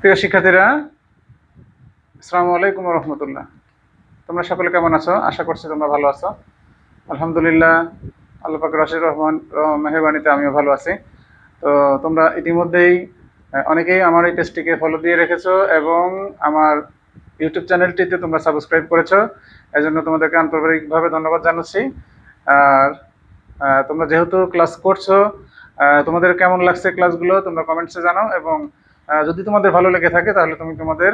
প্রিয় শিক্ষার্থীরা, আসসালামু আলাইকুম রহমতুল্লাহ। তোমরা সকলে কেমন আছো? আশা করছি তোমরা ভালো আছো। আলহামদুলিল্লাহ, আল্লাহ পাকের অশেষ রহমান মেহেরবানিতে আমিও ভালো আছি। তো তোমরা ইতিমধ্যেই অনেকেই আমার এই পেজটিকে ফলো দিয়ে রেখেছো এবং আমার ইউটিউব চ্যানেলটিতে তোমরা সাবস্ক্রাইব করেছো। এজন্য তোমাদেরকে আন্তরিকভাবে ধন্যবাদ জানাচ্ছি। আর তোমরা যেহেতু ক্লাস করছো, তোমাদের কেমন লাগছে ক্লাসগুলো তোমরা কমেন্টসে জানাও। এবং যদি তোমাদের ভালো লেগে থাকে তাহলে তুমি তোমাদের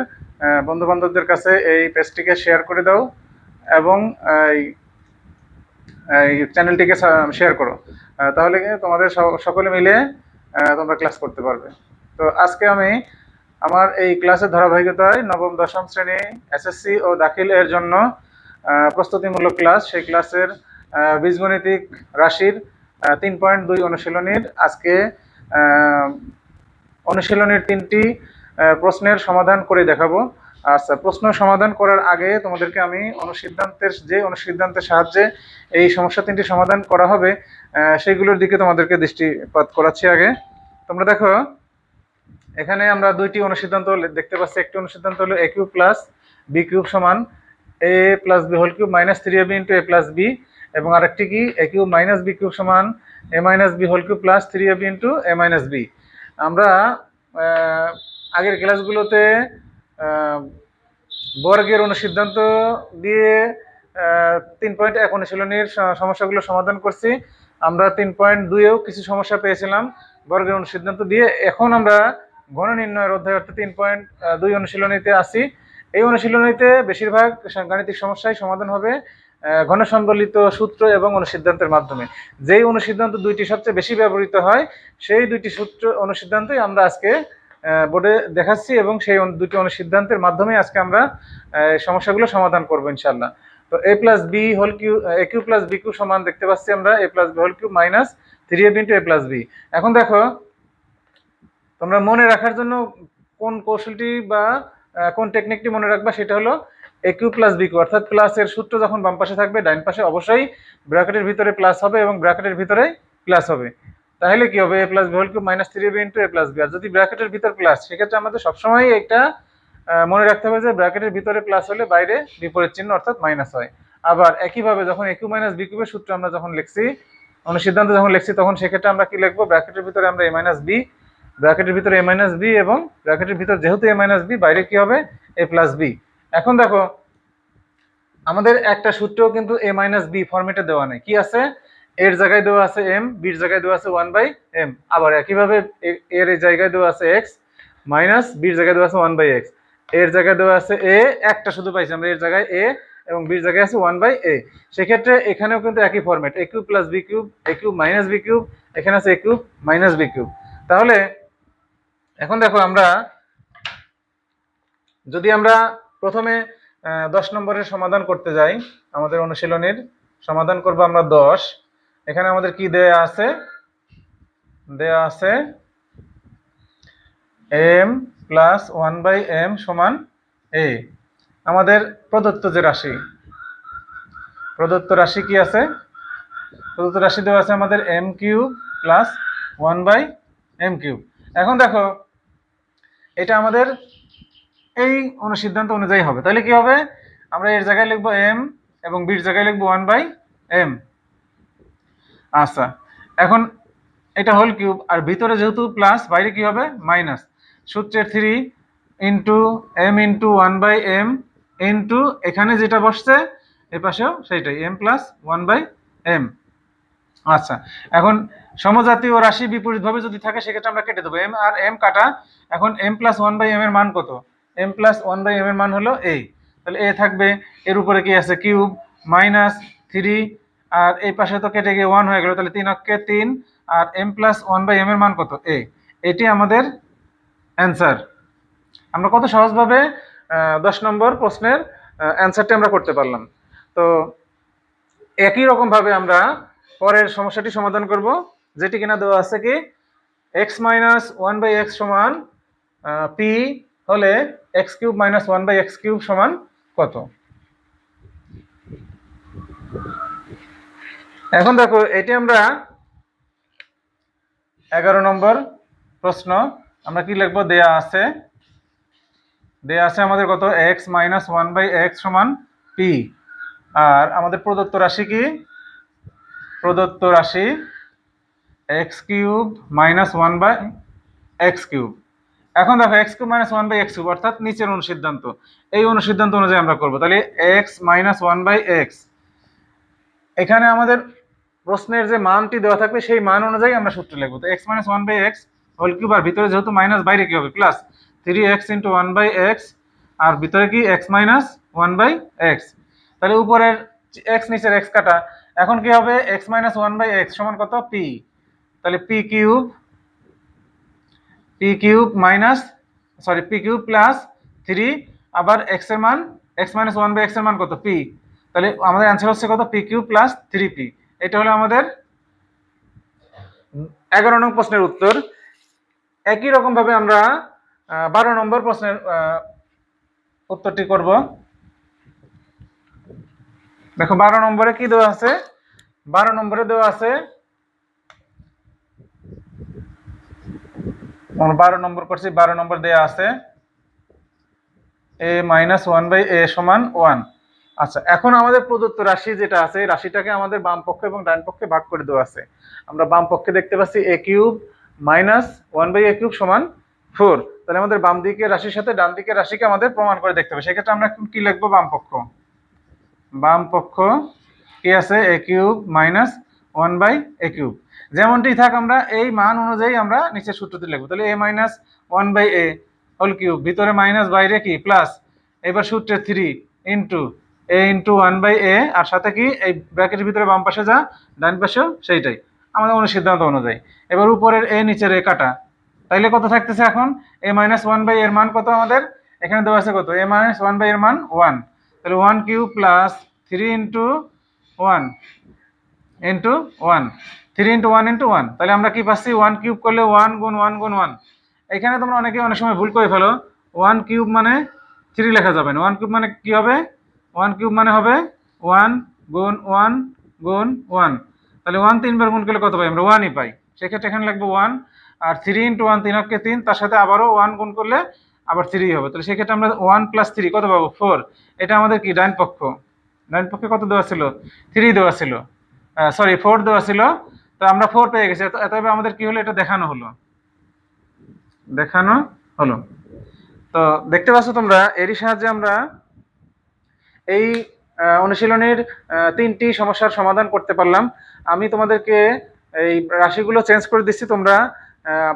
বন্ধু বান্ধবদের কাছে এই পেজটিকে শেয়ার করে দাও এবং এই এই চ্যানেলটিকে শেয়ার করো। তাহলে তোমাদের সকলে মিলে তোমরা ক্লাস করতে পারবে। তো আজকে আমি আমার এই ক্লাসের ধারাবাহিকতায় নবম দশম শ্রেণী এসএসসি ও দাখিল এর জন্য প্রস্তুতিমূলক ক্লাস, সেই ক্লাসের বীজগণিতিক রাশির 3.2 অনুশীলনীর আজকে অনুশীলনীর 3টি প্রশ্নের সমাধান করে দেখাবো। আচ্ছা, প্রশ্ন সমাধান করার আগে তোমাদেরকে আমি অনুসিদ্ধান্তের সাহায্যে এই সমস্যা 3টি সমাধান করা হবে সেইগুলোর দিকে তোমাদেরকে দৃষ্টিপাত করাচ্ছি। আগে তোমরা দেখো, এখানে আমরা 2টি অনুসিদ্ধান্ত দেখতে পাচ্ছি। একটি অনুসিদ্ধান্ত হলো a cube plus B cube সমান a plus B whole cube minus 3ab into a plus B, এবং আরেকটি কি a cube minus B cube সমান a minus B whole cube plus 3ab into a minus B. আমরা আগের ক্লাসগুলোতে বর্গের অনুসিদ্ধান্ত দিয়ে 3.1 অনুশীলনীর সমস্যাগুলো সমাধান করছি। আমরা 3.2-এও কিছু সমস্যা পেয়েছিলাম বর্গের অনুসিদ্ধান্ত দিয়ে। এখন আমরা ঘন নির্ণয়ের অধ্যায় অর্থাৎ 3.2 অনুশীলনীতে আসি। এই অনুশীলনীতে বেশিরভাগ গাণিতিক সমস্যাই সমাধান হবে ঘন সম্বলিত সূত্র এবং অনুসিদ্ধান্তের মাধ্যমে। যেই অনুসিদ্ধান্ত 2টি সবচেয়ে বেশি ব্যবহৃত হয় সেই 2টি সূত্র অনুসিদ্ধান্তই আমরা আজকে বোর্ডে দেখাচ্ছি, এবং সেই 2টি অনুসিদ্ধান্তের মাধ্যমে আজকে আমরা সমস্যাগুলো সমাধান করব ইনশাআল্লাহ। তো a plus B whole cube a cube plus B cube সমান দেখতে পাচ্ছি আমরা a plus B whole cube minus 3ab into a plus B. এখন দেখো, তোমরা মনে রাখার জন্য কোন কৌশলটি বা কোন টেকনিকটি মনে রাখবা, সেটা হলো a cube plus B cube, অর্থাৎ প্লাসের সূত্র যখন বাম পাশে থাকবে ডান পাশে অবশ্যই ব্র্যাকেটের ভিতরে প্লাস হবে এবং ব্র্যাকেটের ভিতরে প্লাস হবে। তাহলে কি হবে, a plus B whole cube minus 3ab into a plus B. আর যদি ব্র্যাকেটের ভিতর প্লাস, সেক্ষেত্রে আমাদের সবসময় একটা মনে রাখতে হবে যে ব্র্যাকেটের ভিতরে প্লাস হলে বাইরে বিপরীত চিহ্ন অর্থাৎ মাইনাস হয়। আবার একইভাবে যখন a কিউব মাইনাস বি কিউবের সূত্র আমরা যখন লিখছি, অনুসিদ্ধান্ত যখন লিখছি, তখন সেক্ষেত্রে আমরা কি লিখবো, ব্র্যাকেটের ভিতরে আমরা a মাইনাস বি, ব্র্যাকেটের ভিতরে a মাইনাস বি, এবং ব্র্যাকেটের ভিতর যেহেতু a মাইনাস বি, বাইরে কি হবে, a প্লাস বি। এখন দেখো, আমাদের একটা সূত্রও কিন্তু a মাইনাস বি ফরম্যাটে দেওয়া নেই। কি আছে, এর জায়গায় দেওয়া আছে m, বির জায়গায় দেওয়া আছে 1/m। আবার একইভাবে এর এই জায়গায় দেওয়া আছে x মাইনাস বির জায়গায় দেওয়া আছে 1/x। এর জায়গায় দেওয়া আছে a, একটা শুধু পাইছি আমরা, এর জায়গায় a এবং বির জায়গায় আছে 1/a। সেক্ষেত্রে এখানেও কিন্তু একই format, a cube plus B cube, a cube minus B cube, এখানে আছে a cube minus B cube. তাহলে এখন দেখো, আমরা যদি আমরা প্রথমে 10 নম্বরের সমাধান করতে যাই, আমাদের অনুশীলনীর সমাধান করব আমরা 10। এখানে আমাদের কি দেয়া আছে, দেয়া আছে m প্লাস 1/m সমান a। আমাদের প্রদত্ত যে রাশি, প্রদত্ত রাশি কি আছে, প্রদত্ত রাশি দেওয়া আছে আমাদের m cube plus 1/m cube. এখন দেখো, এটা আমাদের এই অনুসিদ্ধান্ত অনুযায়ী হবে। তাহলে কি হবে, আমরা এর জায়গায় লিখবো m এবং বির জায়গায় লিখবো 1/m। আচ্ছা, এখন এটা হোল কিউব, আর ভিতরে যেহেতু প্লাস, বাইরে কি হবে, মাইনাস। সূত্রের 3 into m into 1/m into এখানে যেটা বসছে এ পাশেও সেইটাই m প্লাস 1/m। আচ্ছা, এখন সমজাতীয় রাশি বিপরীতভাবে যদি থাকে সেক্ষেত্রে আমরা কেটে দেবো, m আর m কাটা। এখন m প্লাস 1/m এর মান কত, m প্লাস 1/m এর মান হলো a। তাহলে a থাকবে, এর উপরে কি আছে, কিউব মাইনাস 3, আর এই পাশে তো কেটে গিয়ে 1 হয়ে গেল, তাহলে 3 অক্ষে 3, আর m প্লাস 1/m এর মান কত, a। এটি আমাদের অ্যান্সার। আমরা কত সহজভাবে 10 নম্বর প্রশ্নের অ্যান্সারটি আমরা করতে পারলাম। তো একই রকম ভাবে আমরা পরের সমস্যাটি সমাধান করব, যেটি কিনা দেওয়া আছে কি, x মাইনাস 1/x সমান p হলে x cube minus 1/x cube সমান কত। এখন দেখো, এটি আমরা 11 নম্বর প্রশ্ন আমরা কি লিখবো, দেয়া আছে আমাদের কত, x minus one by x সমান পি। আর আমাদের প্রদত্ত রাশি কি, প্রদত্ত রাশি x cube minus one by x cube. এখন দেখো x cube minus one by x cube অর্থাৎ নিচের অনুসিদ্ধান্ত, এই অনুসিদ্ধান্ত অনুযায়ী আমরা করবো। তাহলে x minus one by x, এখানে আমাদের প্রশ্নের যে মানটি দেওয়া থাকবে সেই মান অনুযায়ী আমরা সূত্র লিখবো। তো X minus one by X whole cube, আর ভিতরে যেহেতু মাইনাস বাইরে কি হবে plus, 3x into one by X, আর ভিতরে কি X minus one by X. তাহলে উপরের এক্স নিচের এক্স কাটা, এখন কি হবে X minus one by x সমান কত, পি। তাহলে P cube minus P cube plus 3, আবার এক্স এর মান X minus one by X এর মান কত, পি। তাহলে আমাদের অ্যান্সার হচ্ছে কত, পি কিউব প্লাস 3p। এটা হলো আমাদের 11 নং প্রশ্নের উত্তর। একই রকম ভাবে আমরা 12 নম্বর প্রশ্নের উত্তরটি করব। দেখো 12 নম্বরে কি দেওয়া আছে, 12 নম্বরে দেওয়া আছে 12 নম্বর করছি, 12 নম্বর দেওয়া আছে a minus one by A সমান 1। আচ্ছা, এখন আমাদের প্রদত্ত রাশি যেটা আছে, রাশিটাকে আমাদের বাম পক্ষ এবং ডান পক্ষে ভাগ করে দেওয়া আছে। আমরা বাম পক্ষে দেখতে পাচ্ছি a cube minus one by A cube সমান 4। তাহলে আমাদের বাম দিকের রাশির সাথে ডান দিকের রাশিকে আমাদের প্রমাণ করে দেখতে হবে। সেক্ষেত্রে আমরা এখন কি লিখবো, বাম পক্ষ কি আছে, a cube minus one by A cube. যেমনটি থাক আমরা এই মান অনুযায়ী আমরা নিচের সূত্রটি লিখবো। তাহলে a minus one by A whole cube, ভিতরে মাইনাস বাইরে কি প্লাস, এবার সূত্রে 3 into A into one by A, আর সাথে কি এই ব্র্যাকেটের ভিতরে বাম পাশে যা ডান পাশেও সেইটাই আমাদের অনুসিদ্ধান্ত অনুযায়ী। এবার উপরের এ নিচের এ কাটা, তাইলে কত থাকতেছে এখন, এ মাইনাস ওয়ান বাই এর মান কত আমাদের এখানে দেওয়া আছে কত, এ মাইনাস ওয়ান বাই এর মান 1। তাহলে 1 cube plus 3 into 1 into 1, 3 into 1 into 1। তাহলে আমরা কি পাচ্ছি, 1 কিউব করলে 1 গুণ 1 গুণ 1। এখানে তোমরা অনেকে অনেক সময় ভুল করে ফেলো, 1 কিউব মানে 3 লেখা যাবে না, 1 কিউব মানে কি হবে, 1 কিউব মানে হবে 1 গুণ 1 গুণ 1। তাহলে 1 তিনবার গুণ করলে কত পাই আমরা, 1ই পাই। সেক্ষেত্রে এখানে লাগবে 1, আর 3 ইন্টু 1 3 অক্ষে 3, তার সাথে আবারও 1 গুণ করলে আবার 3 হবে। তাহলে সেক্ষেত্রে আমরা 1 প্লাস 3 কত পাবো, 4। এটা আমাদের কি ডান পক্ষে কত দেওয়া ছিল, 3 দেওয়া ছিল, 4 দেওয়া ছিল। তো আমরা 4 পেয়ে গেছি। তবে আমাদের কি হলো, এটা দেখানো হলো। তো দেখতে পাচ্ছ তোমরা, এরই সাহায্যে আমরা এই অনুশীলনীর 3টি সমস্যার সমাধান করতে পারলাম। আমি তোমাদেরকে এই রাশিগুলো চেঞ্জ করে দিচ্ছি, তোমরা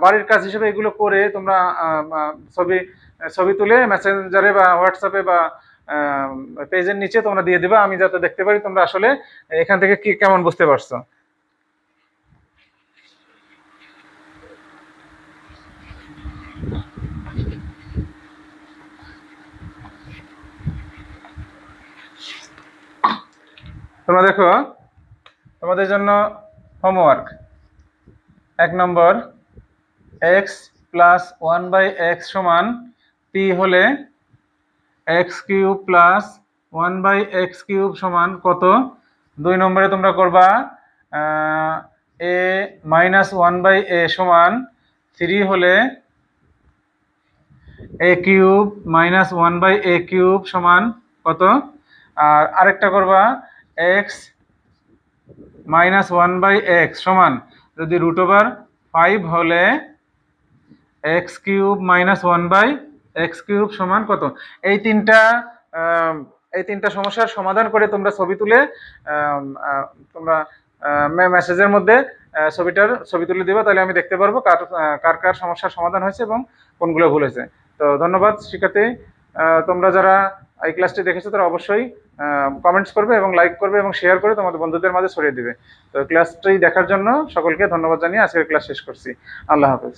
বাড়ির কাজ হিসেবে এগুলো করে তোমরা ছবি তুলে মেসেঞ্জারে বা হোয়াটসঅ্যাপে বা পেজের নিচে তোমরা দিয়ে দিবা, আমি যাতে দেখতে পারি তোমরা আসলে এখান থেকে কি কেমন বুঝতে পারছো। তোমরা দেখো, তোমাদের জন্য হোমওয়ার্ক 1 নম্বর, X plus one by x সমান পি হলে X cube plus one by x cube সমান কত। 2 নম্বরে তোমরা করবা A minus one by A সমান 3 হলে A cube minus one by A cube সমান কত। আর আরেকটা করবা X minus one by x সমান যদি রুট ওভার 5 হলে X cube minus one by x cube সমান কত। এই তিনটা সমস্যার সমাধান করে তোমরা ছবি তুলে তোমরা মেসেজের মধ্যে ছবি তুলে দিবা, তাহলে আমি দেখতে পারবো কার কার সমস্যার সমাধান হয়েছে এবং কোনগুলো ভুল হয়েছে। তো ধন্যবাদ শিক্ষার্থী, তোমরা যারা এই ক্লাসটি দেখেছো তারা অবশ্যই কমেন্টস করবে এবং লাইক করবে এবং শেয়ার করে তোমাদের বন্ধুদের মাঝে ছড়িয়ে দিবে। তো ক্লাসটি দেখার জন্য সকলকে ধন্যবাদ জানিয়ে আজকের ক্লাস শেষ করছি। আল্লাহ হাফেজ।